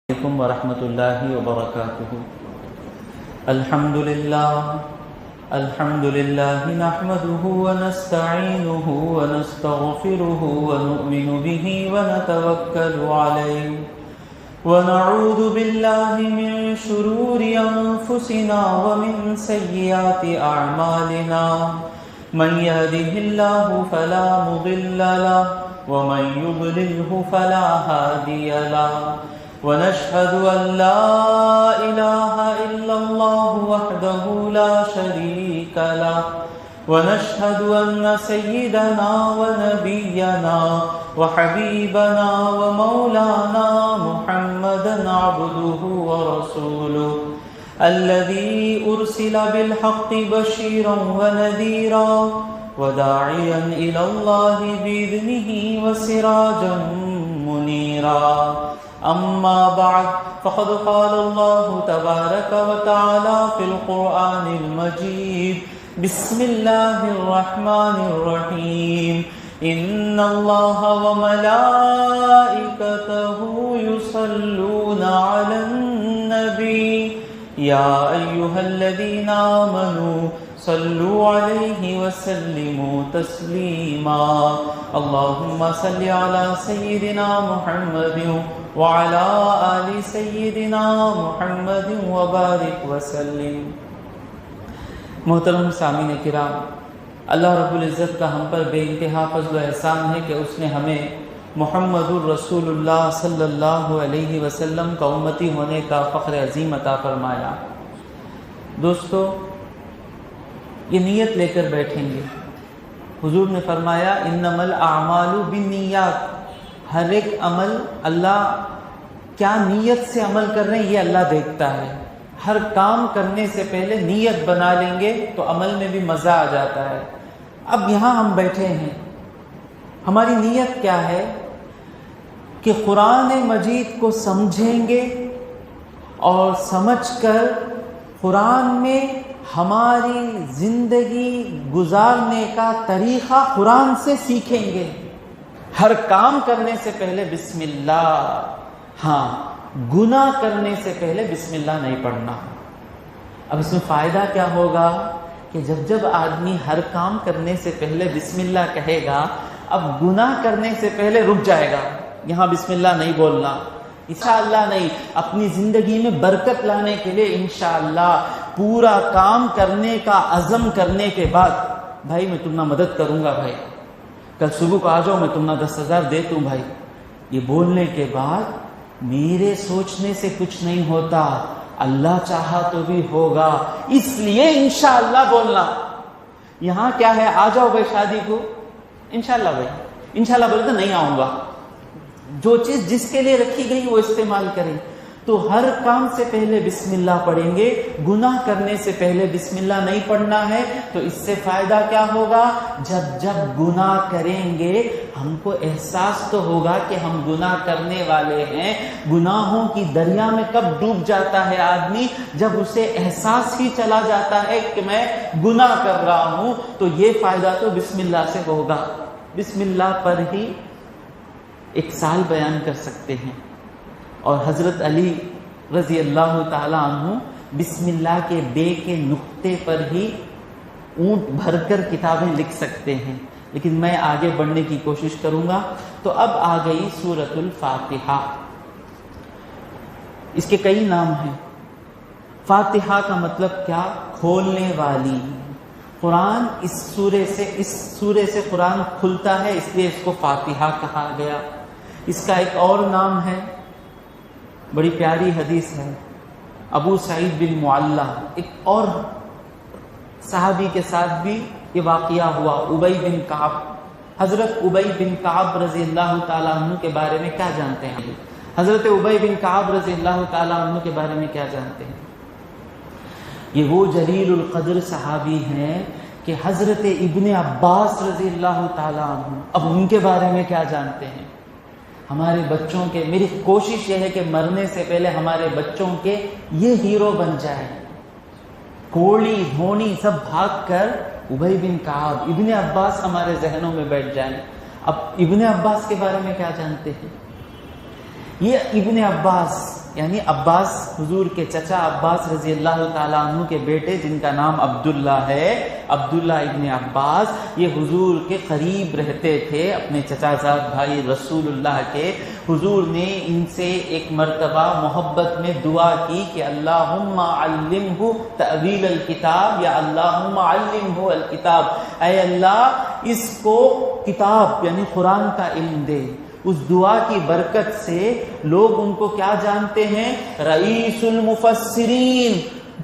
عليكم ورحمة الله وبركاته. الحمد لله نحمده ونستعينه ونستغفره ونؤمن به ونتوكل عليه ونعوذ بالله من شرور أنفسنا ومن سيئات أعمالنا. من يهده الله فلا مضل له ومن يضلله فلا هادي له. ونشهد أن لا إله إلا الله وحده لا شريك له. ونشهد أن سيدنا ونبينا وحبيبنا ومولانا محمدا عبده ورسوله الذي أرسل بالحق بشيرا ونذيرا وداعيا إلى الله بإذنه وسراجا منيرا. أما بعد فقد قال الله تبارك وتعالى في القرآن المجيد: بسم الله الرحمن الرحيم. إن الله وملائكته يصلون على النبي يا أيها الذين آمنوا صلوا عليه وسلموا تسليما. اللهم صل على سيدنا محمد وعلى آل سيدنا محمد وبارك وسلم. محترم سامعین کرام، اللہ رب العزت کا ہم پر بے انتہا فضل و احسان ہے کہ اس نے ہمیں محمد الرسول اللہ صلی اللہ علیہ وسلم کا امتی ہونے کا فخر عظیم عطا فرمایا. دوستو، یہ نیت لے کر بیٹھیں گے. حضور نے فرمایا: انما الاعمال بالنیات. ہر ایک عمل اللہ کیا نیت سے عمل کر رہے ہیں یہ اللہ دیکھتا ہے. ہر کام کرنے سے پہلے نیت بنا لیں گے تو عمل میں بھی مزہ آ جاتا ہے. اب یہاں ہم بیٹھے ہیں، ہماری نیت کیا ہے کہ قرآن مجید کو سمجھیں گے اور سمجھ کر قرآن میں ہماری زندگی گزارنے کا طریقہ قرآن سے سیکھیں گے. ہر کام کرنے سے پہلے بسم اللہ. ہاں، گناہ کرنے سے پہلے بسم اللہ نہیں پڑھنا. اب اس میں فائدہ کیا ہوگا کہ جب آدمی ہر کام کرنے سے پہلے بسم اللہ کہے گا، اب گناہ کرنے سے پہلے رک جائے گا. یہاں بسم اللہ نہیں بولنا، انشاءاللہ نہیں. اپنی زندگی میں برکت لانے کے لیے انشاءاللہ پورا کام کرنے کا عزم کرنے کے بعد، بھائی میں تمہارا مدد کروں گا، بھائی کل صبح کو آ جاؤ، میں تمہارا 10,000 دے دوں بھائی. یہ بولنے کے بعد میرے سوچنے سے کچھ نہیں ہوتا، اللہ چاہا تو بھی ہوگا، اس لیے انشاءاللہ بولنا. یہاں کیا ہے، آ جاؤ بھائی شادی کو، انشاءاللہ بھائی انشاءاللہ بولے تو نہیں آؤں گا. جو چیز جس کے لیے رکھی گئی وہ استعمال کریں. تو ہر کام سے پہلے بسم اللہ پڑھیں گے. گناہ کرنے سے پہلے بسم اللہ نہیں پڑھنا ہے. تو اس سے فائدہ کیا ہوگا، جب گناہ کریں گے ہم کو احساس تو ہوگا کہ ہم گناہ کرنے والے ہیں. گناہوں کی دریا میں کب ڈوب جاتا ہے آدمی، جب اسے احساس ہی چلا جاتا ہے کہ میں گناہ کر رہا ہوں. تو یہ فائدہ تو بسم اللہ سے ہوگا. بسم اللہ پر ہی ایک سال بیان کر سکتے ہیں. اور حضرت علی رضی اللہ تعالی عنہ بسم اللہ کے بے کے نقطے پر ہی اونٹ بھر کر کتابیں لکھ سکتے ہیں. لیکن میں آگے بڑھنے کی کوشش کروں گا. تو اب آ گئی سورۃ الفاتحہ. اس کے کئی نام ہیں. فاتحہ کا مطلب کیا، کھولنے والی. قرآن اس سورے سے قرآن کھلتا ہے، اس لیے اس کو فاتحہ کہا گیا. اس کا ایک اور نام ہے، بڑی پیاری حدیث ہے. ابو سعید بن معلہ، ایک اور صحابی کے ساتھ بھی یہ واقعہ ہوا، ابی بن کعب. حضرت ابی بن کعب رضی اللہ تعالیٰ عنہ کے بارے میں کیا جانتے ہیں؟ حضرت ابی بن کعب رضی اللہ تعالیٰ عنہ کے بارے میں کیا جانتے ہیں؟ یہ وہ جلیل القدر صحابی ہیں کہ حضرت ابن عباس رضی اللہ تعالیٰ عنہ. اب ان کے بارے میں کیا جانتے ہیں؟ ہمارے بچوں کے، میری کوشش یہ ہے کہ مرنے سے پہلے ہمارے بچوں کے یہ ہیرو بن جائے. کوڑی دھونی سب بھاگ کر ابی بن کعب، ابن عباس ہمارے ذہنوں میں بیٹھ جائیں. اب ابن عباس کے بارے میں کیا جانتے ہیں؟ یہ ابن عباس یعنی عباس، حضور کے چچا عباس رضی اللہ تعالیٰ عنہ کے بیٹے جن کا نام عبداللہ ہے، عبداللہ ابن عباس، یہ حضور کے قریب رہتے تھے، اپنے چچا زاد بھائی رسول اللہ کے۔ حضور نے ان سے ایک مرتبہ محبت میں دعا کی کہ اللہم علمہ تأویل الکتاب، یا اللہم علمہ الکتاب، اے اللہ اس کو کتاب یعنی قرآن کا علم دے۔ اس دعا کی برکت سے لوگ ان کو کیا جانتے ہیں؟ رئیس المفسرین،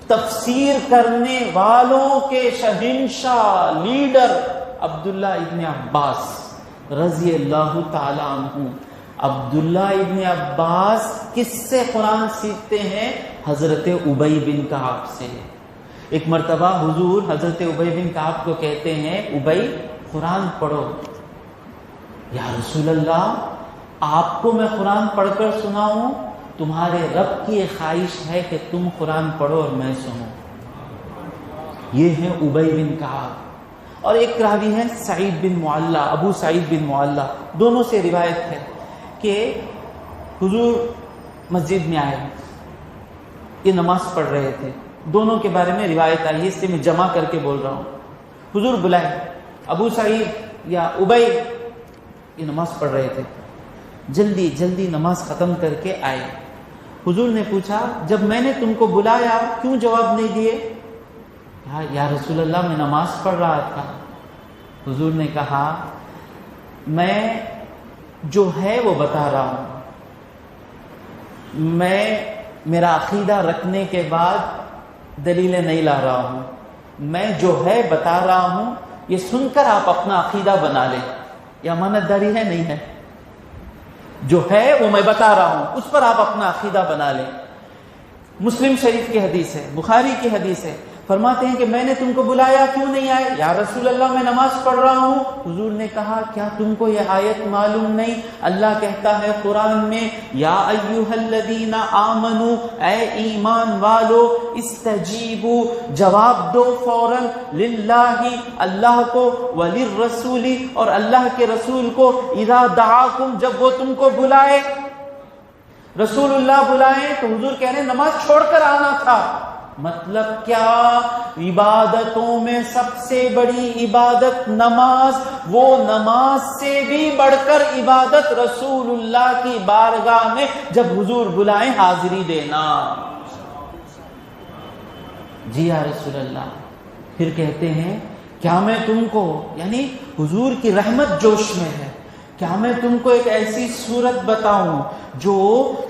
تفسیر کرنے والوں کے شہنشاہ، لیڈر عبداللہ ابن عباس رضی اللہ تعالی عنہ۔ عبداللہ ابن عباس کس سے قرآن سیکھتے ہیں؟ حضرت ابی بن کعب سے۔ ایک مرتبہ حضور حضرت ابی بن کعب کو کہتے ہیں، ابی قرآن پڑھو۔ یا رسول اللہ، آپ کو میں قرآن پڑھ کر سناؤں؟ تمہارے رب کی ایک خواہش ہے کہ تم قرآن پڑھو اور میں سنوں۔ یہ ہے ابی بن کعب۔ اور ایک راوی ہے سعید بن معلہ، ابو سعید بن معلہ، دونوں سے روایت ہے کہ حضور مسجد میں آئے، یہ نماز پڑھ رہے تھے، دونوں کے بارے میں روایت آئی ہے، اس سے میں جمع کر کے بول رہا ہوں۔ حضور بلائے، ابو سعید یا ابی یہ نماز پڑھ رہے تھے، جلدی جلدی نماز ختم کر کے آئے۔ حضور نے پوچھا، جب میں نے تم کو بلایا کیوں جواب نہیں دیے؟ یا رسول اللہ، میں نماز پڑھ رہا تھا۔ حضور نے کہا، میں جو ہے وہ بتا رہا ہوں، میں میرا عقیدہ رکھنے کے بعد دلیلیں نہیں لا رہا ہوں، میں جو ہے بتا رہا ہوں، یہ سن کر آپ اپنا عقیدہ بنا لیں۔ یہ امانت داری ہے نہیں ہے؟ جو ہے وہ میں بتا رہا ہوں، اس پر آپ اپنا عقیدہ بنا لیں۔ مسلم شریف کی حدیث ہے، بخاری کی حدیث ہے، فرماتے ہیں کہ میں نے تم کو بلایا کیوں نہیں آئے؟ یا رسول اللہ، میں نماز پڑھ رہا ہوں۔ حضور نے کہا، کیا تم کو یہ آیت معلوم نہیں؟ اللہ کہتا ہے قرآن میں، یا ایھا الذین آمنو، اے ایمان والو، استجیبوا، جواب دو فوراً، للہ، اللہ کو، وللرسول، اور اللہ کے رسول کو، اذا دعاکم، جب وہ تم کو بلائے۔ رسول اللہ بلائیں تو حضور کہہ رہے ہیں نماز چھوڑ کر آنا تھا۔ مطلب کیا؟ عبادتوں میں سب سے بڑی عبادت نماز، وہ نماز سے بھی بڑھ کر عبادت رسول اللہ کی بارگاہ میں جب حضور بلائیں حاضری دینا۔ جی یا رسول اللہ۔ پھر کہتے ہیں، کیا میں تم کو، یعنی حضور کی رحمت جوش میں ہے، کیا میں تم کو ایک ایسی صورت بتاؤں جو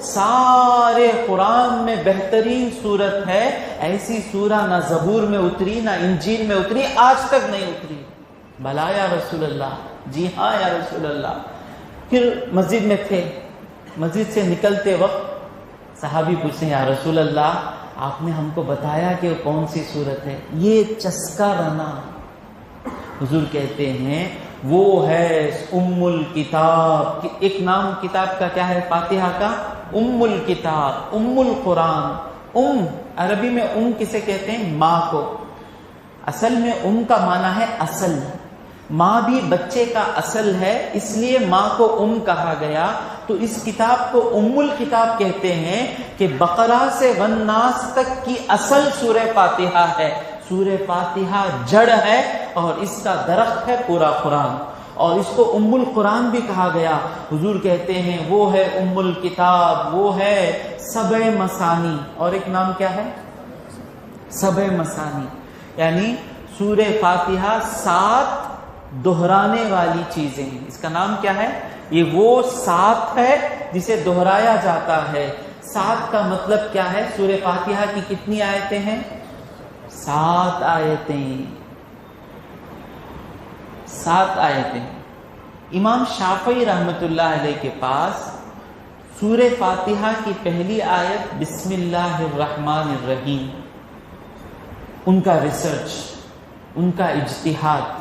سارے قرآن میں بہترین صورت ہے؟ ایسی سورہ نہ زبور میں اتری، نہ انجیل میں اتری، آج تک نہیں اتری۔ بھلا یا رسول اللہ؟ جی ہاں یا رسول اللہ۔ پھر مسجد میں تھے، مسجد سے نکلتے وقت صحابی پوچھتے ہیں، یا رسول اللہ، آپ نے ہم کو بتایا کہ کون سی صورت ہے؟ یہ چسکا رنا۔ حضور کہتے ہیں، وہ ہے ام الکتاب۔ ایک نام کتاب کا کیا ہے فاتحہ کا؟ ام الکتاب، ام القرآن۔ ام عربی میں ام کسے کہتے ہیں؟ ماں کو۔ اصل میں ام کا معنی ہے اصل، ماں بھی بچے کا اصل ہے، اس لیے ماں کو ام کہا گیا۔ تو اس کتاب کو ام الکتاب کہتے ہیں کہ بقرہ سے والناس تک کی اصل سورہ فاتحہ ہے۔ سورہ فاتحہ جڑ ہے اور اس کا درخت ہے پورا قرآن، اور اس کو ام القرآن بھی کہا گیا۔ حضور کہتے ہیں وہ ہے ام الکتاب، وہ ہے سبع مثانی۔ اور ایک نام کیا ہے؟ سبع مثانی، یعنی سورہ فاتحہ 7 دہرانے والی چیزیں ہیں۔ اس کا نام کیا ہے؟ یہ وہ 7 ہے جسے دہرایا جاتا ہے۔ 7 کا مطلب کیا ہے؟ سورہ فاتحہ کی کتنی آیتیں ہیں؟ 7 آیتیں، 7 آیتیں۔ امام شافعی رحمۃ اللہ علیہ کے پاس سورہ فاتحہ کی پہلی آیت بسم اللہ الرحمن الرحیم، ان کا ریسرچ، ان کا اجتہاد۔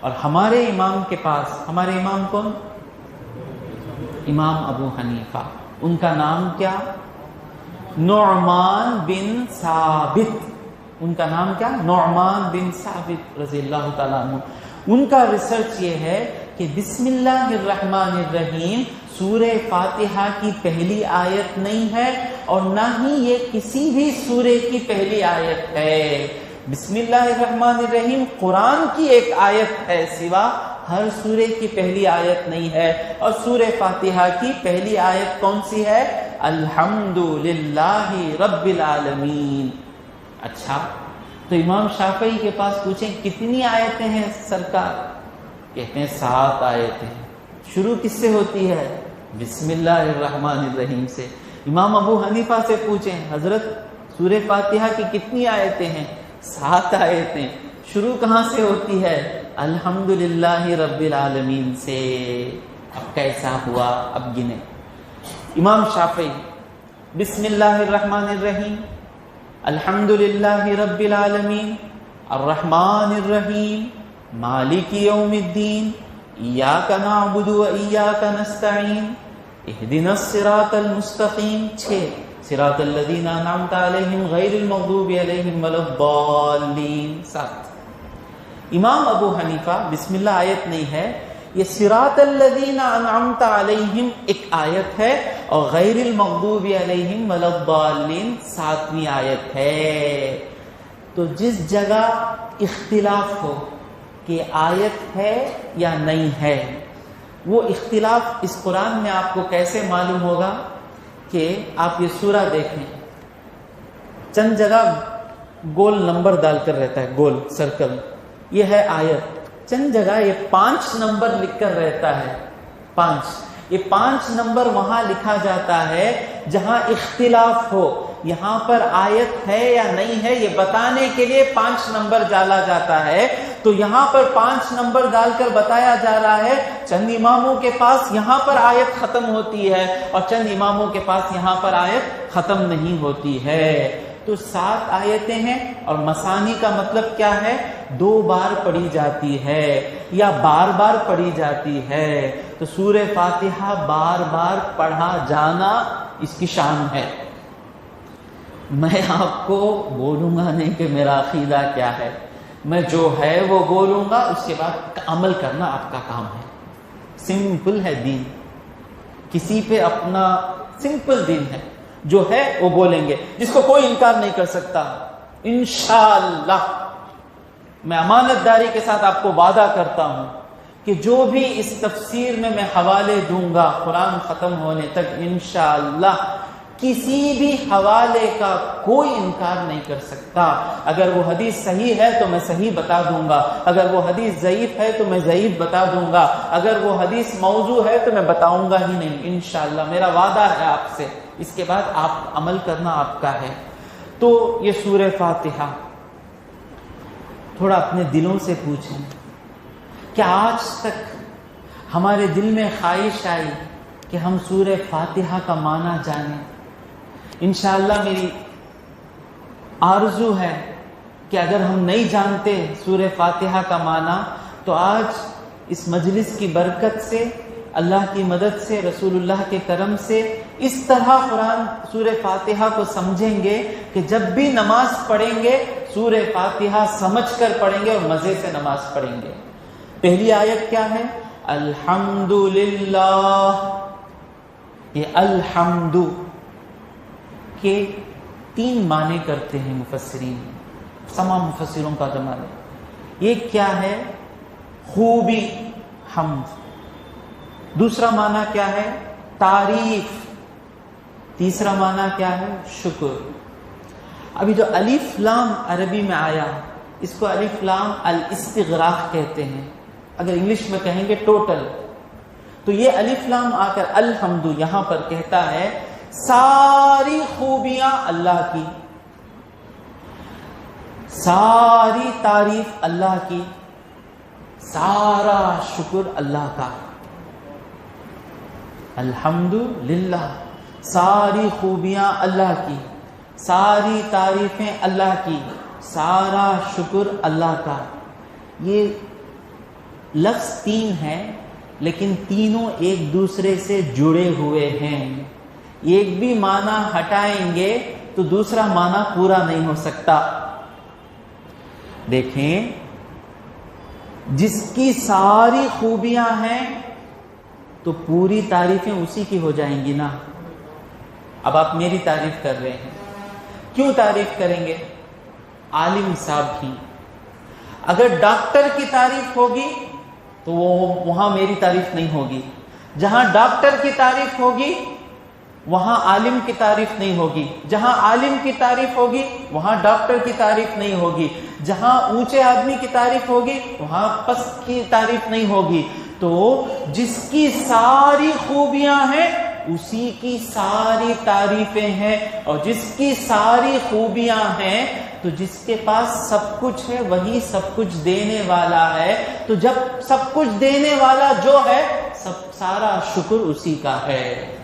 اور ہمارے امام کے پاس، ہمارے امام کون؟ امام ابو حنیفہ، ان کا نام کیا؟ نعمان بن ثابت۔ ان کا نام کیا؟ نعمان بن ثابت رضی اللہ تعالیٰ عنہ۔ ان کا ریسرچ یہ ہے کہ بسم اللہ الرحمن الرحیم سورہ فاتحہ کی پہلی آیت نہیں ہے، اور نہ ہی یہ کسی بھی سورے کی پہلی آیت ہے۔ بسم اللہ الرحمن الرحیم قرآن کی ایک آیت ہے، سوا ہر سورے کی پہلی آیت نہیں ہے۔ اور سورہ فاتحہ کی پہلی آیت کون سی ہے؟ الحمدللہ رب العالمین۔ اچھا، تو امام شافعی کے پاس پوچھیں کتنی آیتیں ہیں سرکار؟ کہتے ہیں 7 آیتیں۔ شروع کس سے ہوتی ہے؟ بسم اللہ الرحمن الرحیم سے۔ امام ابو حنیفہ سے پوچھیں حضرت سورہ فاتحہ کی کتنی آیتیں ہیں؟ 7 آیتیں۔ شروع کہاں سے ہوتی ہے؟ الحمدللہ رب العالمین سے۔ اب کیسا ہوا؟ اب گنے امام شافعی بسم اللہ الرحمن الرحیم، الحمدللہ رب العالمین، الرحمن الرحیم، مالک یوم الدین، ایاک نعبد و ایاک نستعین، اہدنا الصراط المستقیم 6، صراط الذین انعمت علیہم غیر المغضوب علیہم ولا الضالین 7۔ امام ابو حنیفہ بسم اللہ آیت نہیں ہے، یہ صراط الذین انعمت علیہم ایک آیت ہے، اور غیر المغضوب علیہم ولا الضالین 7ویں آیت ہے۔ تو جس جگہ اختلاف ہو کہ آیت ہے یا نہیں ہے، وہ اختلاف اس قرآن میں آپ کو کیسے معلوم ہوگا کہ آپ یہ سورہ دیکھیں، چند جگہ گول نمبر ڈال کر رہتا ہے، گول سرکل، یہ ہے آیت۔ چند جگہ یہ 5 نمبر لکھ کر رہتا ہے، 5۔ یہ 5 نمبر وہاں لکھا جاتا ہے جہاں اختلاف ہو، یہاں پر آیت ہے یا نہیں ہے یہ بتانے کے لیے 5 نمبر ڈالا جاتا ہے۔ تو یہاں پر 5 نمبر ڈال کر بتایا جا رہا ہے چند اماموں کے پاس یہاں پر آیت ختم ہوتی ہے، اور چند اماموں کے پاس یہاں پر آیت ختم نہیں ہوتی ہے۔ تو 7 آیتیں ہیں، اور مثانی کا مطلب کیا ہے؟ 2 بار پڑھی جاتی ہے یا بار بار پڑھی جاتی ہے۔ تو سورہ فاتحہ بار بار پڑھا جانا اس کی شان ہے۔ میں آپ کو بولوں گا نہیں کہ میرا عقیدہ کیا ہے، میں جو ہے وہ بولوں گا، اس کے بعد عمل کرنا آپ کا کام ہے۔ سمپل ہے دین، کسی پہ اپنا سمپل دین ہے، جو ہے وہ بولیں گے، جس کو کوئی انکار نہیں کر سکتا انشاءاللہ۔ میں امانت داری کے ساتھ آپ کو وعدہ کرتا ہوں کہ جو بھی اس تفسیر میں حوالے دوں گا قرآن ختم ہونے تک انشاءاللہ کسی بھی حوالے کا کوئی انکار نہیں کر سکتا۔ اگر وہ حدیث صحیح ہے تو میں صحیح بتا دوں گا، اگر وہ حدیث ضعیف ہے تو میں ضعیف بتا دوں گا، اگر وہ حدیث موضوع ہے تو میں بتاؤں گا ہی نہیں انشاءاللہ، میرا وعدہ ہے آپ سے۔ اس کے بعد آپ عمل کرنا آپ کا ہے۔ تو یہ سورہ فاتحہ، تھوڑا اپنے دلوں سے پوچھیں، کیا آج تک ہمارے دل میں خواہش آئی کہ ہم سورہ فاتحہ کا معنی جانیں؟ انشاءاللہ میری آرزو ہے کہ اگر ہم نہیں جانتے سورہ فاتحہ کا معنی تو آج اس مجلس کی برکت سے، اللہ کی مدد سے، رسول اللہ کے کرم سے اس طرح قرآن سورہ فاتحہ کو سمجھیں گے کہ جب بھی نماز پڑھیں گے سورہ فاتحہ سمجھ کر پڑھیں گے اور مزے سے نماز پڑھیں گے۔ پہلی آیت کیا ہے؟ الحمدللہ۔ یہ الحمد کے 3 معنی کرتے ہیں مفسرین، تمام مفسروں کا جمال ہے۔ یہ کیا ہے؟ خوبی، حمد۔ دوسرا معنی کیا ہے؟ تعریف۔ تیسرا معنی کیا ہے؟ شکر۔ ابھی جو الف لام عربی میں آیا، اس کو الف لام الاستغراق کہتے ہیں، اگر انگلش میں کہیں گے ٹوٹل۔ تو یہ الف لام آ کر الحمد یہاں پر کہتا ہے ساری خوبیاں اللہ کی، ساری تعریف اللہ کی، سارا شکر اللہ کا۔ الحمدللہ، ساری خوبیاں اللہ کی، ساری تعریفیں اللہ کی، سارا شکر اللہ کا۔ یہ لفظ 3 ہیں لیکن تینوں ایک دوسرے سے جڑے ہوئے ہیں۔ ایک بھی معنی ہٹائیں گے تو دوسرا معنی پورا نہیں ہو سکتا۔ دیکھیں، جس کی ساری خوبیاں ہیں تو پوری تعریفیں اسی کی ہو جائیں گی نا۔ اب آپ میری تعریف کر رہے ہیں، کیوں تعریف کریں گے؟ عالم صاحب کی، اگر ڈاکٹر کی تعریف ہوگی تو وہاں میری تعریف نہیں ہوگی، جہاں ڈاکٹر کی تعریف ہوگی وہاں عالم کی تعریف نہیں ہوگی، جہاں عالم کی تعریف ہوگی وہاں ڈاکٹر کی تعریف نہیں ہوگی، جہاں اونچے آدمی کی تعریف ہوگی وہاں پست کی تعریف نہیں ہوگی۔ تو جس کی ساری خوبیاں ہیں اسی کی ساری تعریفیں ہیں، اور جس کی ساری خوبیاں ہیں تو جس کے پاس سب کچھ ہے وہی سب کچھ دینے والا ہے۔ تو جب سب کچھ دینے والا جو ہے سارا شکر اسی کا ہے۔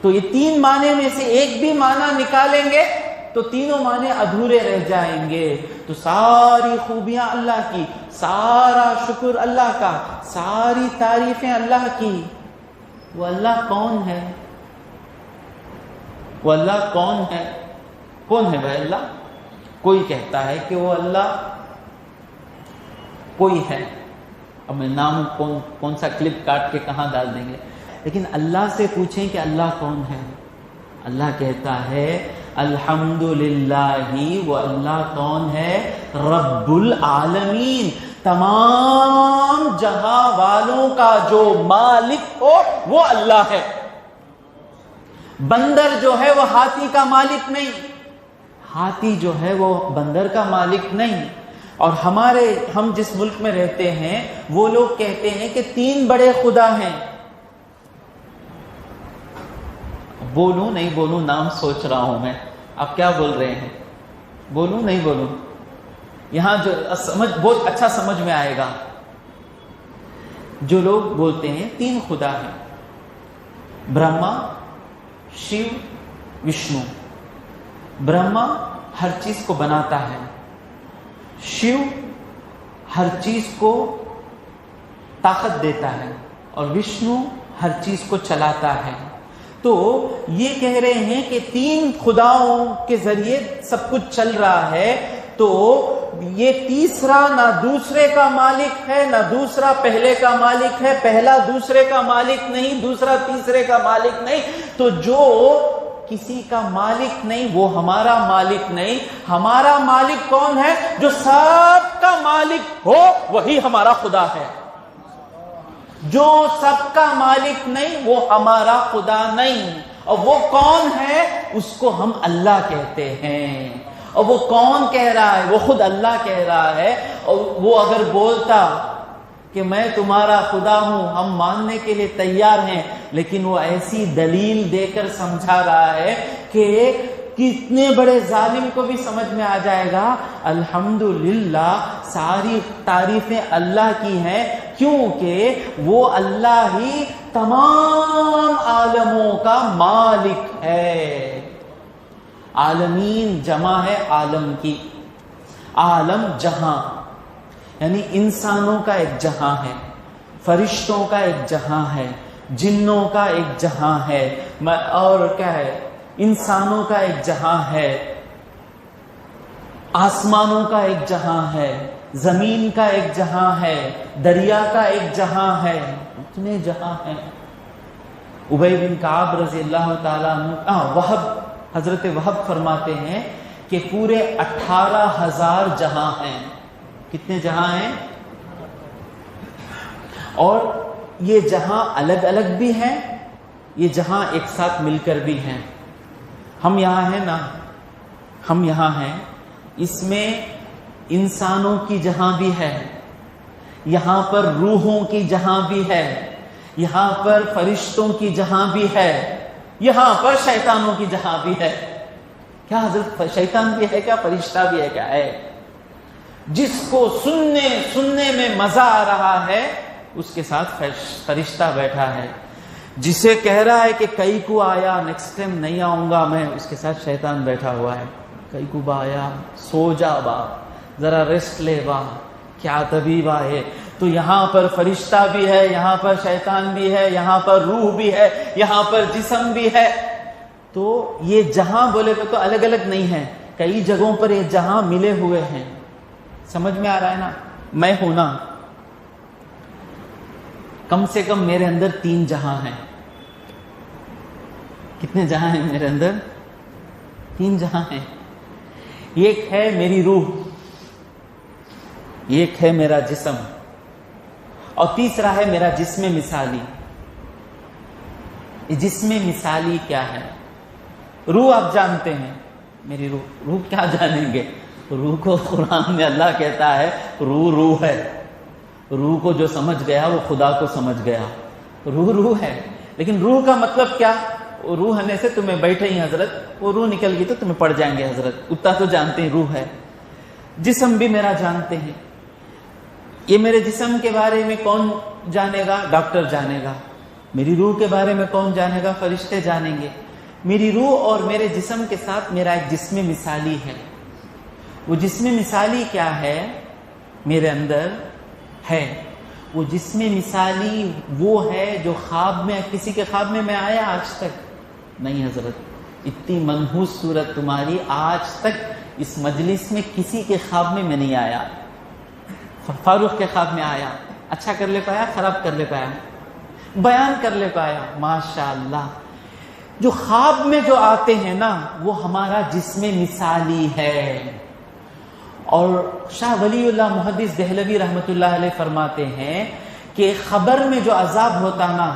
تو یہ تین معنی میں سے ایک بھی معنی نکالیں گے تو تینوں معنی ادھورے رہ جائیں گے۔ تو ساری خوبیاں اللہ کی، سارا شکر اللہ کا، ساری تعریفیں اللہ کی۔ وہ اللہ کون ہے؟ وہ اللہ کون ہے؟ کون ہے بھائی اللہ؟ کوئی کہتا ہے کہ وہ اللہ کوئی ہے، اب میں نام کون سا کلپ کاٹ کے کہاں ڈال دیں گے، لیکن اللہ سے پوچھیں کہ اللہ کون ہے؟ اللہ کہتا ہے الحمدللہ، وہ اللہ کون ہے؟ رب العالمین، تمام جہاں والوں کا جو مالک ہو وہ اللہ ہے۔ بندر جو ہے وہ ہاتھی کا مالک نہیں، ہاتھی جو ہے وہ بندر کا مالک نہیں۔ اور ہم جس ملک میں رہتے ہیں وہ لوگ کہتے ہیں کہ تین بڑے خدا ہیں۔ بولوں نہیں بولوں نام سوچ رہا ہوں میں، آپ کیا بول رہے ہیں؟ بولوں نہیں بولوں؟ یہاں جو بہت اچھا سمجھ میں آئے گا۔ جو لوگ بولتے ہیں تین خدا ہیں، برہما، شیو، وشنو۔ برہما ہر چیز کو بناتا ہے، شیو ہر چیز کو طاقت دیتا ہے، اور وشنو ہر چیز کو چلاتا ہے۔ تو یہ کہہ رہے ہیں کہ تین خداؤں کے ذریعے سب کچھ چل رہا ہے، تو یہ تیسرا نہ دوسرے کا مالک ہے نہ دوسرا پہلے کا مالک ہے، پہلا دوسرے کا مالک نہیں، دوسرا تیسرے کا مالک نہیں۔ تو جو کسی کا مالک نہیں وہ ہمارا مالک نہیں۔ ہمارا مالک کون ہے؟ جو سب کا مالک ہو وہی ہمارا خدا ہے۔ جو سب کا مالک نہیں وہ ہمارا خدا نہیں۔ اور وہ کون ہے؟ اس کو ہم اللہ کہتے ہیں۔ اور وہ کون کہہ رہا ہے؟ وہ خود اللہ کہہ رہا ہے۔ اور وہ اگر بولتا کہ میں تمہارا خدا ہوں، ہم ماننے کے لیے تیار ہیں، لیکن وہ ایسی دلیل دے کر سمجھا رہا ہے کہ کتنے بڑے ظالم کو بھی سمجھ میں آ جائے گا الحمدللہ ساری تعریفیں اللہ کی ہیں، کیونکہ وہ اللہ ہی تمام عالموں کا مالک ہے۔ عالمین جمع ہے عالم کی، عالم جہاں، یعنی انسانوں کا ایک جہاں ہے، فرشتوں کا ایک جہاں ہے، جنوں کا ایک جہاں ہے، اور کیا ہے، انسانوں کا ایک جہاں ہے، آسمانوں کا ایک جہاں ہے، زمین کا ایک جہاں ہے، دریا کا ایک جہاں ہے، اتنے جہاں ہیں۔ ابی بن کعب رضی اللہ تعالیٰ عنہ، حضرت وہب فرماتے ہیں کہ پورے 18,000 جہاں ہیں۔ کتنے جہاں ہیں؟ اور یہ جہاں الگ الگ بھی ہیں، یہ جہاں ایک ساتھ مل کر بھی ہیں۔ ہم یہاں ہیں نا، ہم یہاں ہیں، اس میں انسانوں کی جہاں بھی ہے، یہاں پر روحوں کی جہاں بھی ہے، یہاں پر فرشتوں کی جہاں بھی ہے، یہاں پر شیطانوں کی جہاں بھی ہے۔ کیا حضرت شیطان بھی ہے کیا؟ فرشتہ بھی ہے کیا؟ ہے۔ جس کو سننے میں مزہ آ رہا ہے اس کے ساتھ فرشتہ بیٹھا ہے، جسے کہہ رہا ہے کہ کئی کو آیا نیکسٹ ٹائم نہیں آؤں گا میں، اس کے ساتھ شیطان بیٹھا ہوا ہے۔ کئی کو با آیا، سو جا با، ذرا ریسٹ لے با، کیا طبیب ہے۔ تو یہاں پر فرشتہ بھی ہے، یہاں پر شیطان بھی ہے، یہاں پر روح بھی ہے، یہاں پر جسم بھی ہے۔ تو یہ جہاں بولے تو الگ الگ نہیں ہے، کئی جگہوں پر یہ جہاں ملے ہوئے ہیں۔ سمجھ میں آ رہا ہے نا؟ میں ہوں نا، کم سے کم میرے اندر 3 جہاں ہیں۔ کتنے جہاں ہیں میرے اندر؟ 3 جہاں ہیں. ایک ہے میری روح، ایک ہے میرا جسم، اور تیسرا ہے میرا جسم مثالی. یہ جسم مثالی کیا ہے؟ روح آپ جانتے ہیں، میری روح کیا جانیں گے؟ روح کو قرآن میں اللہ کہتا ہے روح ہے. روح کو جو سمجھ گیا وہ خدا کو سمجھ گیا. روح ہے، لیکن روح کا مطلب کیا؟ روح ہونے سے تمہیں بیٹھے ہی حضرت، وہ روح نکل گئی تو تمہیں پڑ جائیں گے حضرت. اتنا تو جانتے ہیں روح ہے. جسم بھی میرا جانتے ہیں. یہ میرے جسم کے بارے میں کون جانے گا؟ ڈاکٹر جانے گا. میری روح کے بارے میں کون جانے گا؟ فرشتے جانیں گے. میری روح اور میرے جسم کے ساتھ میرا ایک جسم مثالی ہے. وہ جسم مثالی کیا ہے؟ میرے اندر ہے. وہ جسم مثالی وہ ہے جو خواب میں، کسی کے خواب میں میں آیا آج تک نہیں حضرت. اتنی منحوس صورت تمہاری، آج تک اس مجلس میں کسی کے خواب میں میں نہیں آیا. فاروق کے خواب میں آیا، اچھا کر لے پایا، خراب کر لے پایا، بیان کر لے پایا، ماشاءاللہ. جو خواب میں جو آتے ہیں نا وہ ہمارا جسم مثالی ہے. اور شاہ ولی اللہ محدث دہلوی رحمۃ اللہ علیہ فرماتے ہیں کہ خبر میں جو عذاب ہوتا نا،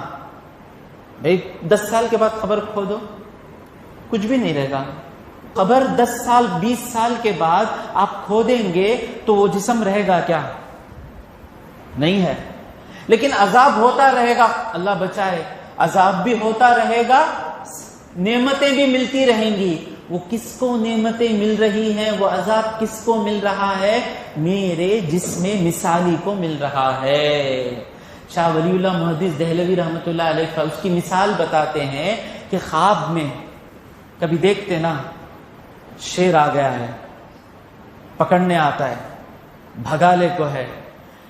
10 سال کے بعد خبر کھو دو کچھ بھی نہیں رہے گا. خبر 10 سال 20 سال کے بعد آپ کھو دیں گے تو وہ جسم رہے گا کیا؟ نہیں ہے. لیکن عذاب ہوتا رہے گا، اللہ بچائے. عذاب بھی ہوتا رہے گا، نعمتیں بھی ملتی رہیں گی. وہ کس کو نعمتیں مل رہی ہیں، وہ عذاب کس کو مل رہا ہے؟ میرے جسم مثالی کو مل رہا ہے. شاہ ولی اللہ محدث دہلوی رحمۃ اللہ علیہ اس کی مثال بتاتے ہیں کہ خواب میں کبھی دیکھتے نا شیر آ گیا ہے، پکڑنے آتا ہے، بھگالے کو ہے،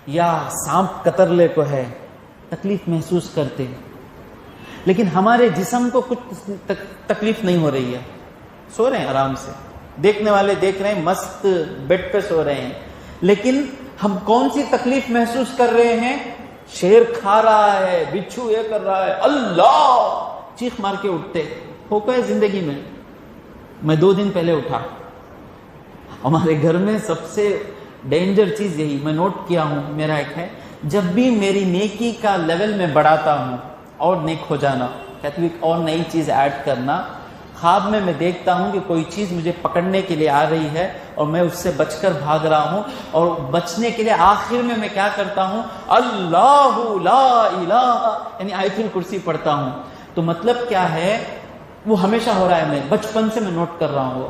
یا سانپ کترلے کو ہے، تکلیف محسوس کرتے. لیکن ہمارے جسم کو کچھ تکلیف نہیں ہو رہی ہے، سو رہے ہیں آرام سے. دیکھنے والے دیکھ رہے ہیں، مست بیڈ پہ سو رہے ہیں. لیکن ہم کون سی تکلیف محسوس کر رہے ہیں؟ شیر کھا رہا ہے، بچھو یہ کر رہا ہے، اللہ چیخ مار کے اٹھتے. ہو گئے زندگی میں. میں 2 دن پہلے اٹھا. ہمارے گھر میں سب سے ڈینجر چیز یہی میں نوٹ کیا ہوں، میرا ایک ہے، جب بھی میری نیکی کا لیول میں بڑھاتا ہوں اور نیک ہو جانا، کہتے ہیں اور نئی چیز ایڈ کرنا. خواب میں دیکھتا ہوں کہ کوئی چیز مجھے پکڑنے کے لیے آ رہی ہے اور میں اس سے بچ کر بھاگ رہا ہوں، اور بچنے کے لیے آخر میں کیا کرتا ہوں؟ اللہ لا الہ، یعنی آیت الکرسی پڑھتا ہوں. تو مطلب کیا ہے؟ وہ ہمیشہ ہو رہا ہے، میں بچپن سے میں نوٹ کر رہا ہوں.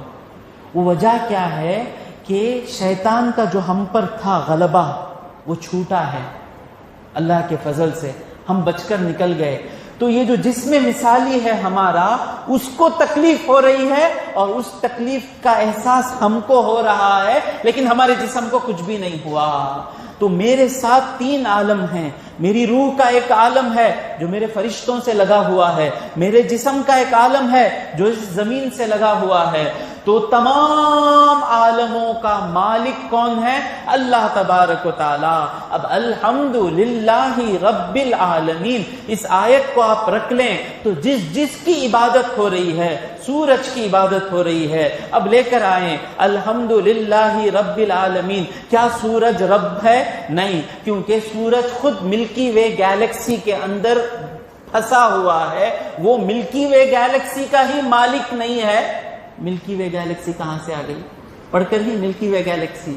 وہ وجہ کیا ہے کہ شیطان کا جو ہم پر تھا غلبہ وہ چھوٹا ہے اللہ کے فضل سے، ہم بچ کر نکل گئے. تو یہ جو جسم مثالی ہے ہمارا، اس کو تکلیف ہو رہی ہے اور اس تکلیف کا احساس ہم کو ہو رہا ہے، لیکن ہمارے جسم کو کچھ بھی نہیں ہوا. تو میرے ساتھ 3 عالم ہیں. میری روح کا ایک عالم ہے جو میرے فرشتوں سے لگا ہوا ہے، میرے جسم کا ایک عالم ہے جو اس زمین سے لگا ہوا ہے. تو تمام عالموں کا مالک کون ہے؟ اللہ تبارک و تعالی. اب الحمدللہ رب العالمین، اس آیت کو آپ رکھ لیں تو جس کی عبادت ہو رہی ہے، سورج کی عبادت ہو رہی ہے، اب لے کر آئیں الحمدللہ رب العالمین. کیا سورج رب ہے؟ نہیں، کیونکہ سورج خود ملکی وے گیلیکسی کے اندر پھنسا ہوا ہے. وہ ملکی وے گیلیکسی کا ہی مالک نہیں ہے. ملکی وے گیلیکسی کہاں سے آ گئی؟ پڑھ کر ہی ملکی وے گیلیکسی.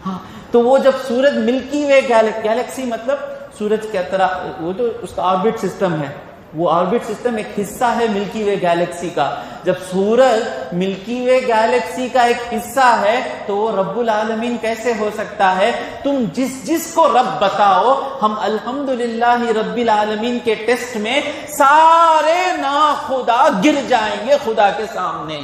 ہاں، تو وہ جب سورج ملکی وے گیلیکسی مطلب سورج کی طرح، وہ جو اس کا آربٹ سسٹم ہے، وہ آربٹ سسٹم ایک حصہ ہے ملکی وے گیلیکسی کا. جب سورج ملکی وے گیلیکسی کا ایک حصہ ہے تو وہ رب العالمین کیسے ہو سکتا ہے؟ تم جس کو رب بتاؤ، ہم الحمدللہ رب العالمین کے ٹیسٹ میں سارے ناخدا گر جائیں گے خدا کے سامنے.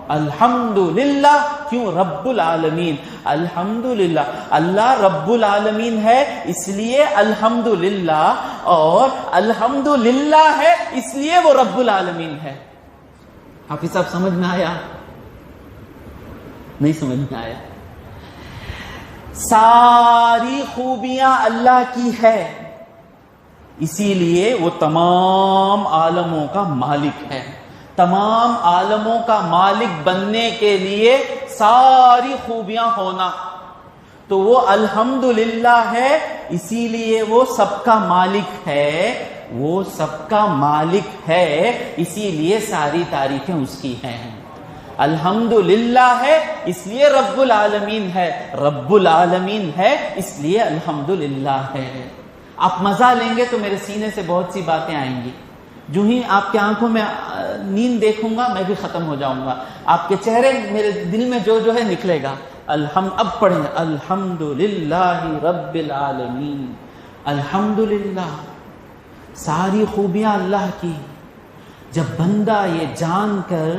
الحمدللہ، کیوں؟ رب العالمین. الحمدللہ، اللہ رب العالمین ہے اس لیے الحمدللہ، اور الحمدللہ ہے اس لیے وہ رب العالمین ہے. حافظ صاحب سمجھ میں آیا؟ نہیں سمجھ میں آیا؟ ساری خوبیاں اللہ کی ہے، اسی لیے وہ تمام عالموں کا مالک ہے. تمام عالموں کا مالک بننے کے لیے ساری خوبیاں ہونا، تو وہ الحمدللہ ہے، اسی لیے وہ سب کا مالک ہے، وہ سب کا مالک ہے، اسی لیے ساری تعریفیں اس کی ہیں۔ الحمدللہ ہے اس لیے رب العالمین ہے، رب العالمین ہے اس لیے الحمدللہ ہے۔ آپ مزہ لیں گے تو میرے سینے سے بہت سی باتیں آئیں گی، جو ہی آپ کے آنکھوں میں نیند دیکھوں گا میں بھی ختم ہو جاؤں گا، آپ کے چہرے میرے دل میں جو ہے نکلے گا۔ اب پڑھیں الحمدللہ رب العالمین، الحمدللہ، ساری خوبیاں اللہ کی۔ جب بندہ یہ جان کر،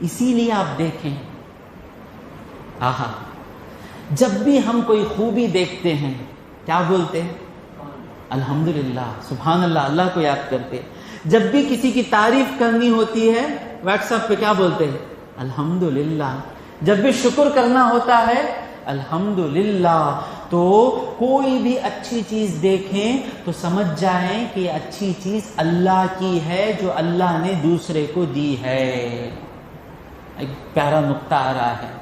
اسی لیے آپ دیکھیں جب بھی ہم کوئی خوبی دیکھتے ہیں کیا بولتے ہیں؟ الحمدللہ، سبحان اللہ، اللہ کو یاد کرتے۔ جب بھی کسی کی تعریف کرنی ہوتی ہے واٹس ایپ پہ کیا بولتے ہیں؟ الحمدللہ۔ جب بھی شکر کرنا ہوتا ہے الحمدللہ۔ تو کوئی بھی اچھی چیز دیکھیں تو سمجھ جائیں کہ یہ اچھی چیز اللہ کی ہے جو اللہ نے دوسرے کو دی ہے۔ ایک پیارا نقطہ آ رہا ہے،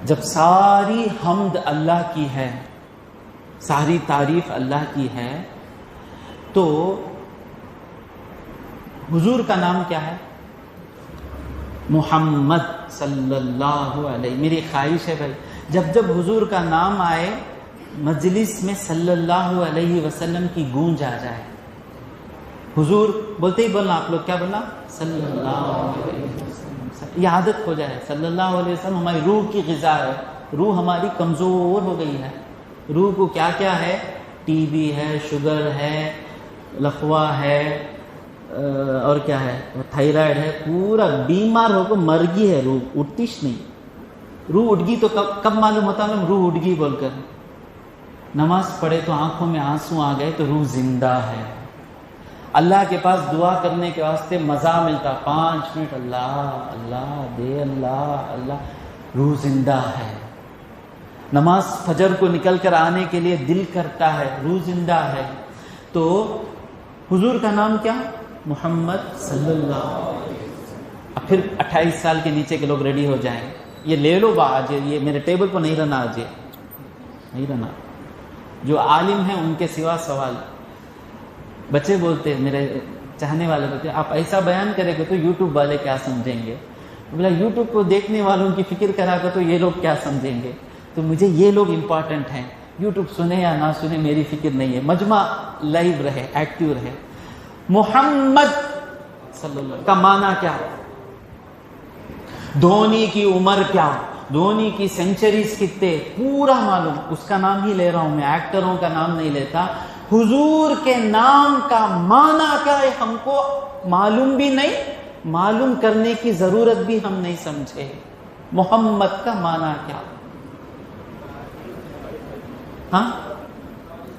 جب ساری حمد اللہ کی ہے، ساری تعریف اللہ کی ہے، تو حضور کا نام کیا ہے؟ محمد صلی اللہ علیہ۔ میری خواہش ہے بھائی جب جب حضور کا نام آئے مجلس میں صلی اللہ علیہ وسلم کی گونج آ جائے۔ حضور بولتے ہی بولنا، آپ لوگ کیا بولنا؟ صلی اللہ علیہ وسلم۔ یہ عادت ہو جائے، صلی اللہ علیہ وسلم ہماری روح کی غذا ہے۔ روح ہماری کمزور ہو گئی ہے، روح کو کیا کیا ہے؟ ٹی بی ہے، شوگر ہے، لقوا ہے، اور کیا ہے؟ تھائرائڈ ہے، پورا بیمار ہو کو مر گئی ہے روح، اٹھتیش نہیں۔ روح اٹھ گئی تو کب معلوم ہوتا ہے روح اٹھ گئی بول کر؟ نماز پڑھے تو آنکھوں میں آنسو آ گئے تو روح زندہ ہے۔ اللہ کے پاس دعا کرنے کے واسطے مزہ ملتا، 5 منٹ اللہ اللہ دے، اللہ اللہ، روح زندہ ہے۔ نماز فجر کو نکل کر آنے کے لیے دل کرتا ہے، روح زندہ ہے۔ تو حضور کا نام کیا؟ محمد صلی اللہ علیہ وسلم۔ اب پھر 28 سال کے نیچے کے لوگ ریڈی ہو جائیں، یہ لے لو آج، یہ میرے ٹیبل پر نہیں رہنا، آج نہیں رہنا۔ جو عالم ہیں ان کے سوا سوال۔ بچے بولتے، میرے چاہنے والے بولتے، آپ ایسا بیان کریں گے تو یوٹیوب والے کیا سمجھیں گے؟ بولا یوٹیوب کو دیکھنے والوں کی فکر کرا کر تو یہ لوگ کیا سمجھیں گے؟ تو مجھے یہ لوگ امپورٹنٹ ہیں، یوٹیوب سنے یا نہ سنے میری فکر نہیں ہے، مجمع لائیو رہے، ایکٹیو رہے۔ محمد صلی اللہ علیہ وسلم کا معنی کیا؟ دھونی کی عمر کیا، دھونی کی سینچریز کتنے، پورا معلوم۔ اس کا نام ہی لے رہا ہوں میں، ایکٹروں کا نام نہیں لیتا۔ حضور کے نام کا معنی کیا ہے ہم کو معلوم بھی نہیں، معلوم کرنے کی ضرورت بھی ہم نہیں سمجھے۔ محمد کا معنی کیا؟ ہاں،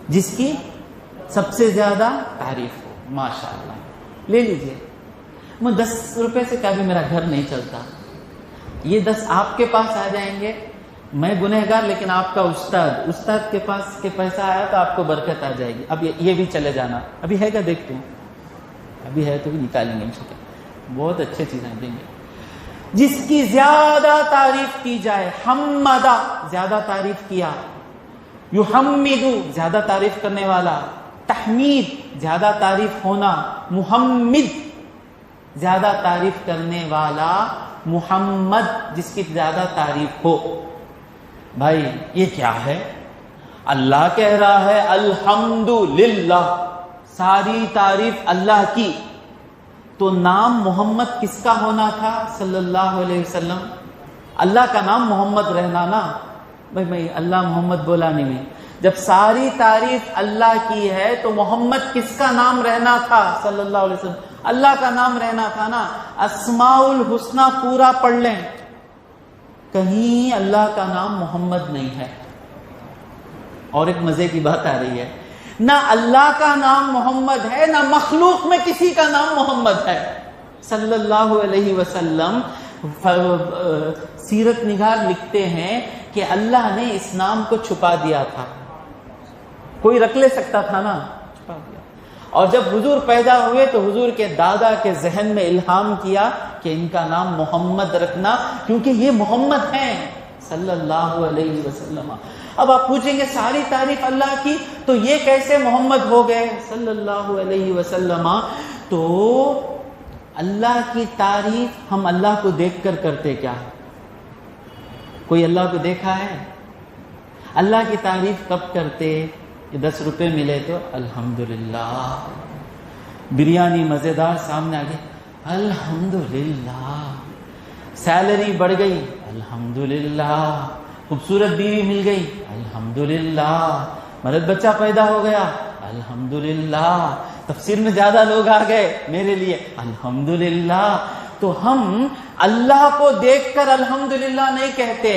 جس کی سب سے زیادہ تعریف ہو، ماشاءاللہ۔ لے لیجئے، مجھے 10 روپے سے کبھی میرا گھر نہیں چلتا، یہ 10 آپ کے پاس آ جائیں گے، میں گنہگار لیکن آپ کا استاد کے پاس کے پیسہ آیا تو آپ کو برکت آ جائے گی۔ اب یہ بھی چلے جانا، ابھی ہے کیا دیکھتے ہیں، ابھی ہے تو بھی نکالیں گے انشاءاللہ، بہت اچھے چیزیں دیں گے۔ جس کی زیادہ تعریف کی جائے، حمدہ زیادہ تعریف کیا، یحمدو زیادہ تعریف کرنے والا، تحمید زیادہ تعریف ہونا، محمد زیادہ تعریف کرنے والا، محمد جس کی زیادہ تعریف ہو۔ بھائی یہ کیا ہے؟ اللہ کہہ رہا ہے الحمدللہ، ساری تعریف اللہ کی، تو نام محمد کس کا ہونا تھا؟ صلی اللہ علیہ وسلم۔ اللہ کا نام محمد رہنا نا بھائی، اللہ محمد بولا نہیں میں۔ جب ساری تعریف اللہ کی ہے تو محمد کس کا نام رہنا تھا؟ صلی اللہ علیہ وسلم، اللہ کا نام رہنا تھا نا۔ اسماء الحسنہ پورا پڑھ لیں، کہیں اللہ کا نام محمد نہیں ہے۔ اور ایک مزے کی بات آ رہی ہے، نہ اللہ کا نام محمد ہے، نہ مخلوق میں کسی کا نام محمد ہے۔ صلی اللہ علیہ وسلم سیرت نگار لکھتے ہیں کہ اللہ نے اس نام کو چھپا دیا تھا، کوئی رکھ لے سکتا تھا نا، چھپا دیا۔ اور جب حضور پیدا ہوئے تو حضور کے دادا کے ذہن میں الہام کیا کہ ان کا نام محمد رکھنا، کیونکہ یہ محمد ہیں صلی اللہ علیہ وسلم۔ اب آپ پوچھیں گے ساری تعریف اللہ کی، تو یہ کیسے محمد ہو گئے صلی اللہ علیہ وسلم؟ تو اللہ کی تعریف ہم اللہ کو دیکھ کر کرتے کیا؟ کوئی اللہ کو دیکھا ہے؟ اللہ کی تعریف کب کرتے؟ 10 روپے ملے تو الحمدللہ، بریانی مزیدار سامنے آ گئی الحمدللہ، سیلری بڑھ گئی الحمدللہ، خوبصورت بیوی مل گئی الحمدللہ، مرد بچہ پیدا ہو گیا الحمدللہ، تفسیر میں زیادہ لوگ آ گئے میرے لیے الحمدللہ۔ تو ہم اللہ کو دیکھ کر الحمدللہ نہیں کہتے،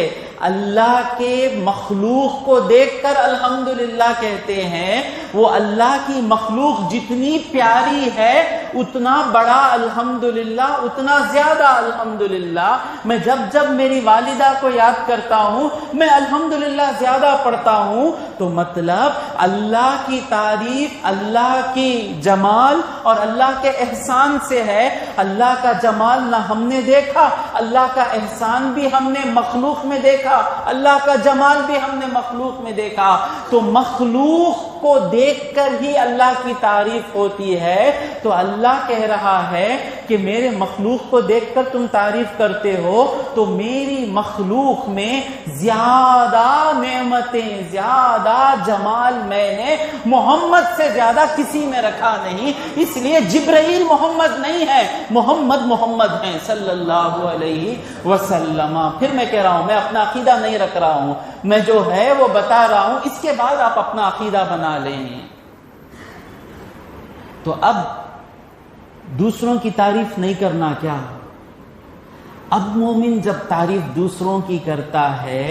اللہ کے مخلوق کو دیکھ کر الحمدللہ کہتے ہیں۔ وہ اللہ کی مخلوق جتنی پیاری ہے اتنا بڑا الحمدللہ، اتنا زیادہ الحمدللہ۔ میں جب میری والدہ کو یاد کرتا ہوں میں الحمدللہ زیادہ پڑھتا ہوں، تو مطلب اللہ کی تعریف اللہ کی جمال اور اللہ کے احسان سے ہے۔ اللہ کا جمال نہ ہم نے دیکھا، اللہ کا احسان بھی ہم نے مخلوق میں دیکھا، اللہ کا جمال بھی ہم نے مخلوق میں دیکھا۔ تو مخلوق کو دیکھ کر ہی اللہ کی تعریف ہوتی ہے۔ تو اللہ کہہ رہا ہے کہ میرے مخلوق کو دیکھ کر تم تعریف کرتے ہو، تو میری مخلوق میں زیادہ نعمتیں، زیادہ جمال میں نے محمد سے زیادہ کسی میں رکھا نہیں۔ اس لیے جبرائیل محمد نہیں ہے، محمد ہیں صلی اللہ علیہ وسلم۔ پھر میں کہہ رہا ہوں، میں اپنا عقیدہ نہیں رکھ رہا ہوں، میں جو ہے وہ بتا رہا ہوں، اس کے بعد آپ اپنا عقیدہ بنا لیں۔ تو اب دوسروں کی تعریف نہیں کرنا کیا؟ اب مومن جب تعریف دوسروں کی کرتا ہے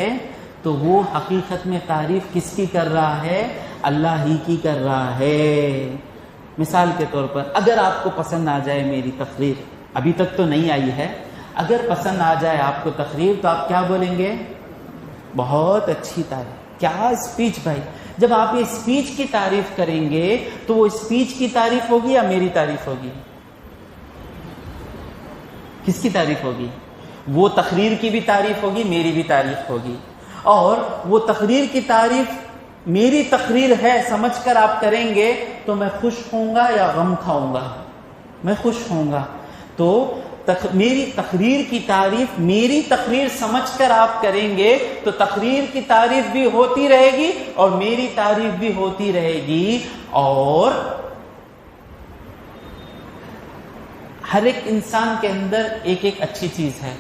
تو وہ حقیقت میں تعریف کس کی کر رہا ہے؟ اللہ ہی کی کر رہا ہے۔ مثال کے طور پر اگر آپ کو پسند آ جائے میری تقریر، ابھی تک تو نہیں آئی ہے، اگر پسند آ جائے آپ کو تقریر تو آپ کیا بولیں گے؟ بہت اچھی تعریف، کیا اسپیچ بھائی۔ جب آپ یہ اسپیچ کی تعریف کریں گے تو وہ اسپیچ کی تعریف ہوگی یا میری تعریف ہوگی؟ کس کی تعریف ہوگی؟ وہ تقریر کی بھی تعریف ہوگی، میری بھی تعریف ہوگی۔ اور وہ تقریر کی تعریف میری تقریر ہے سمجھ کر آپ کریں گے تو میں خوش ہوں گا یا غم کھاؤں گا؟ میں خوش ہوں گا۔ تو میری تقریر کی تعریف میری تقریر سمجھ کر آپ کریں گے تو تقریر کی تعریف بھی ہوتی رہے گی اور میری تعریف بھی ہوتی رہے گی۔ اور ہر ایک انسان کے اندر ایک ایک اچھی چیز ہے،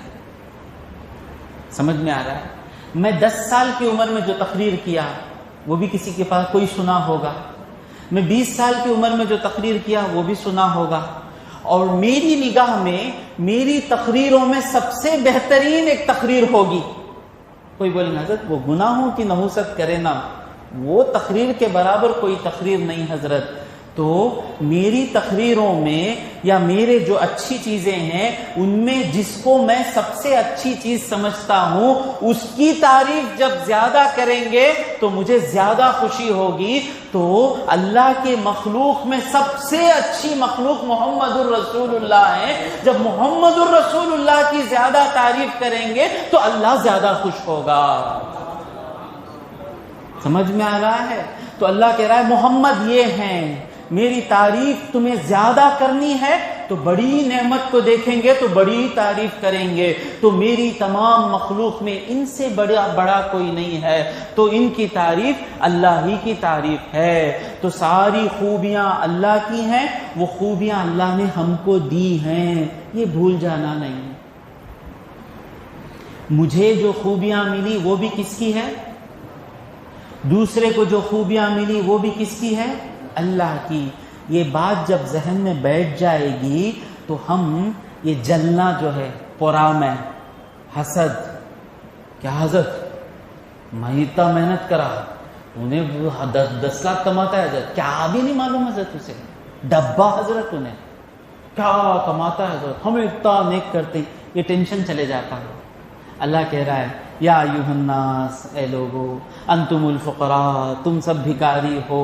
سمجھ میں آ رہا ہے؟ میں 10 سال کی عمر میں جو تقریر کیا وہ بھی کسی کے پاس کوئی سنا ہوگا، میں 20 سال کی عمر میں جو تقریر کیا وہ بھی سنا ہوگا، اور میری نگاہ میں میری تقریروں میں سب سے بہترین ایک تقریر ہوگی۔ کوئی بولے نا حضرت وہ گناہوں کی نحوست کرے نا، وہ تقریر کے برابر کوئی تقریر نہیں حضرت۔ تو میری تقریروں میں یا میرے جو اچھی چیزیں ہیں ان میں جس کو میں سب سے اچھی چیز سمجھتا ہوں اس کی تعریف جب زیادہ کریں گے تو مجھے زیادہ خوشی ہوگی۔ تو اللہ کے مخلوق میں سب سے اچھی مخلوق محمد الرسول اللہ ہے۔ جب محمد الرسول اللہ کی زیادہ تعریف کریں گے تو اللہ زیادہ خوش ہوگا۔ سمجھ میں آ رہا ہے؟ تو اللہ کہہ رہا ہے محمد یہ ہیں، میری تعریف تمہیں زیادہ کرنی ہے تو بڑی نعمت کو دیکھیں گے تو بڑی تعریف کریں گے۔ تو میری تمام مخلوق میں ان سے بڑا کوئی نہیں ہے، تو ان کی تعریف اللہ ہی کی تعریف ہے۔ تو ساری خوبیاں اللہ کی ہیں، وہ خوبیاں اللہ نے ہم کو دی ہیں، یہ بھول جانا نہیں۔ مجھے جو خوبیاں ملی وہ بھی کس کی ہے؟ دوسرے کو جو خوبیاں ملی وہ بھی کس کی ہے؟ اللہ کی۔ یہ بات جب ذہن میں بیٹھ جائے گی تو ہم یہ جلنا جو ہے پورا میں حسد، کیا حضرت میں اتنا محنت کرا انہیں 10 لاکھ کماتا ہے حضرت، کیا بھی نہیں معلوم حضرت اسے ڈبہ حضرت انہیں کیا کماتا ہے حضرت، ہمیں اتنا نیک کرتے، یہ ٹینشن چلے جاتا ہے۔ اللہ کہہ رہا ہے یا ایھا الناس، اے لوگو، انتم الفقراء، تم سب بھکاری ہو،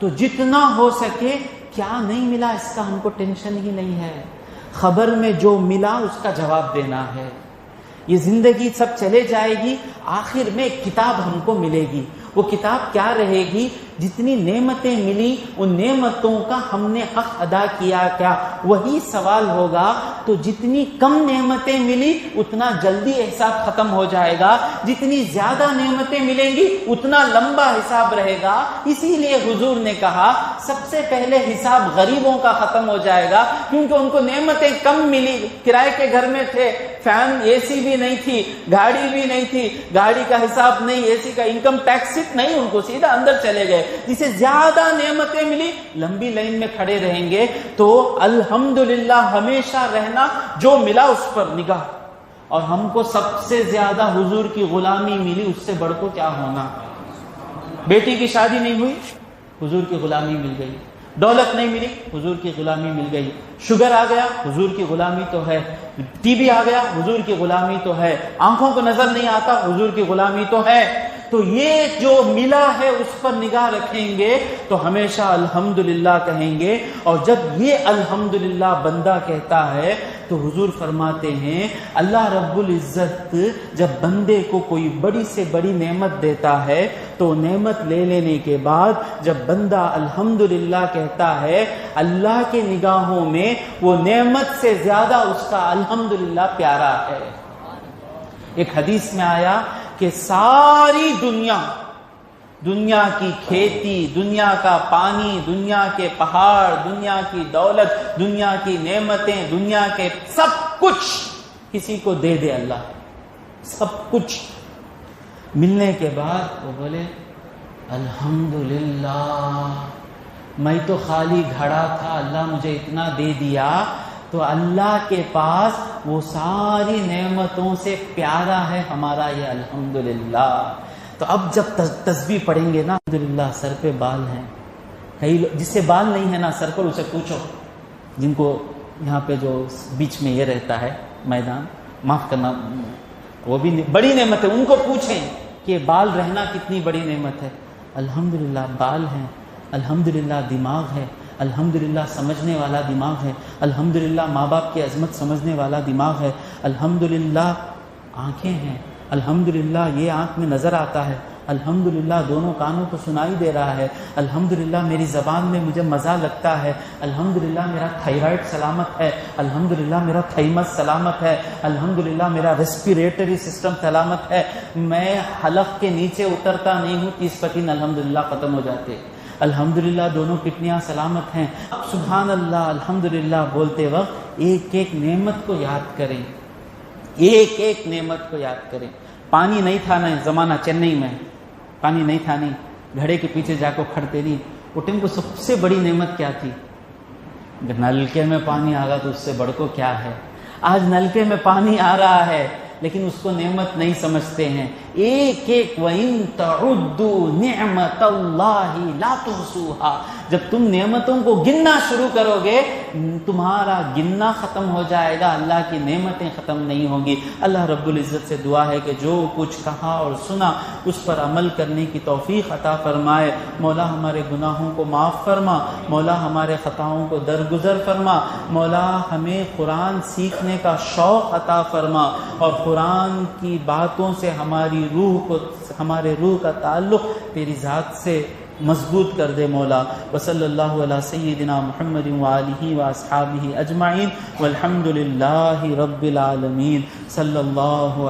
تو جتنا ہو سکے کیا نہیں ملا اس کا ہم کو ٹینشن ہی نہیں ہے، خبر میں جو ملا اس کا جواب دینا ہے۔ یہ زندگی سب چلے جائے گی، آخر میں ایک کتاب ہم کو ملے گی۔ وہ کتاب کیا رہے گی؟ جتنی نعمتیں ملی ان نعمتوں کا ہم نے حق ادا کیا کیا، وہی سوال ہوگا۔ تو جتنی کم نعمتیں ملی اتنا جلدی حساب ختم ہو جائے گا، جتنی زیادہ نعمتیں ملیں گی اتنا لمبا حساب رہے گا۔ اسی لیے حضور نے کہا سب سے پہلے حساب غریبوں کا ختم ہو جائے گا، کیونکہ ان کو نعمتیں کم ملی، کرائے کے گھر میں تھے، فین اے سی بھی نہیں تھی، گاڑی بھی نہیں تھی، گاڑی کا حساب نہیں، اے سی کا انکم ٹیکس نہیں، ان کو سیدھا اندر چلے گئے۔ جسے زیادہ نعمتیں ملی لمبی لائن میں کھڑے رہیں گے۔ تو الحمدللہ ہمیشہ رہنا جو ملا اس پر نگاہ، اور ہم کو سب سے زیادہ حضور کی غلامی ملی، اس سے بڑھ کو کیا ہونا۔ بیٹی کی شادی نہیں ہوئی، حضور کی غلامی مل گئی، دولت نہیں ملی، حضور کی غلامی مل گئی، شوگر آ گیا، حضور کی غلامی تو ہے، ٹی بی آ گیا، حضور کی غلامی تو ہے، آنکھوں کو نظر نہیں آتا، حضور کی غلامی تو ہے۔ تو یہ جو ملا ہے اس پر نگاہ رکھیں گے تو ہمیشہ الحمدللہ کہیں گے۔ اور جب یہ الحمدللہ بندہ کہتا ہے تو حضور فرماتے ہیں اللہ رب العزت جب بندے کو کوئی بڑی سے بڑی نعمت دیتا ہے تو نعمت لے لینے کے بعد جب بندہ الحمدللہ کہتا ہے، اللہ کے نگاہوں میں وہ نعمت سے زیادہ اس کا الحمدللہ پیارا ہے۔ ایک حدیث میں آیا کہ ساری دنیا کی کھیتی، دنیا کا پانی، دنیا کے پہاڑ، دنیا کی دولت، دنیا کی نعمتیں، دنیا کے سب کچھ کسی کو دے دے اللہ، سب کچھ ملنے کے بعد وہ بولے الحمدللہ، میں تو خالی گھڑا تھا، اللہ مجھے اتنا دے دیا۔ تو اللہ کے پاس وہ ساری نعمتوں سے پیارا ہے ہمارا یہ الحمدللہ۔ تو اب جب تسبیح پڑھیں گے نا الحمدللہ، سر پہ بال ہیں، کئی جس سے بال نہیں ہے نا سر پر، اسے پوچھو، جن کو یہاں پہ جو بیچ میں یہ رہتا ہے میدان، معاف کرنا وہ بھی بڑی نعمت ہے، ان کو پوچھیں کہ بال رہنا کتنی بڑی نعمت ہے۔ الحمدللہ بال ہیں، الحمدللہ دماغ ہے، الحمدللہ سمجھنے والا دماغ ہے، الحمدللہ ماں باپ کی عظمت سمجھنے والا دماغ ہے، الحمدللہ آنکھیں ہیں، الحمدللہ یہ آنکھ میں نظر آتا ہے، الحمدللہ دونوں کانوں کو سنائی دے رہا ہے، الحمدللہ میری زبان میں مجھے مزہ لگتا ہے، الحمدللہ میرا تھائرائڈ سلامت ہے، الحمدللہ میرا تھائمس سلامت ہے، الحمدللہ میرا ریسپیریٹری سسٹم سلامت ہے، میں حلق کے نیچے اترتا نہیں ہوں، 30-35 الحمدللہ ختم ہو جاتے، الحمدللہ دونوں کڈنیاں سلامت ہیں۔ سبحان اللہ الحمدللہ بولتے وقت ایک ایک نعمت کو یاد کریں، ایک ایک نعمت کو یاد کریں۔ پانی نہیں تھا نا زمانہ چنئی میں، پانی نہیں تھا نہیں، گھڑے کے پیچھے جا کو کھڑتے نہیں، اٹھیں کو سب سے بڑی نعمت کیا تھی؟ نلکے میں پانی آ گا تو اس سے بڑھ کو کیا ہے؟ آج نلکے میں پانی آ رہا ہے لیکن اس کو نعمت نہیں سمجھتے ہیں۔ ایک ایک وَإِن تَعُدُّوا نِعْمَةَ اللَّهِ لَا تُحْصُوهَا، جب تم نعمتوں کو گننا شروع کرو گے تمہارا گننا ختم ہو جائے گا، اللہ کی نعمتیں ختم نہیں ہوں گی۔ اللہ رب العزت سے دعا ہے کہ جو کچھ کہا اور سنا اس پر عمل کرنے کی توفیق عطا فرمائے۔ مولا ہمارے گناہوں کو معاف فرما، مولا ہمارے خطاؤں کو درگزر فرما، مولا ہمیں قرآن سیکھنے کا شوق عطا فرما، اور قرآن کی باتوں سے ہمارے روح کا تعلق تیری ذات سے مضبوط کر دے مولا۔ وصلی اللہ علی سیدنا محمد وآلہ واصحابہ اجمعین، والحمد للہ رب العالمین، صلی اللہ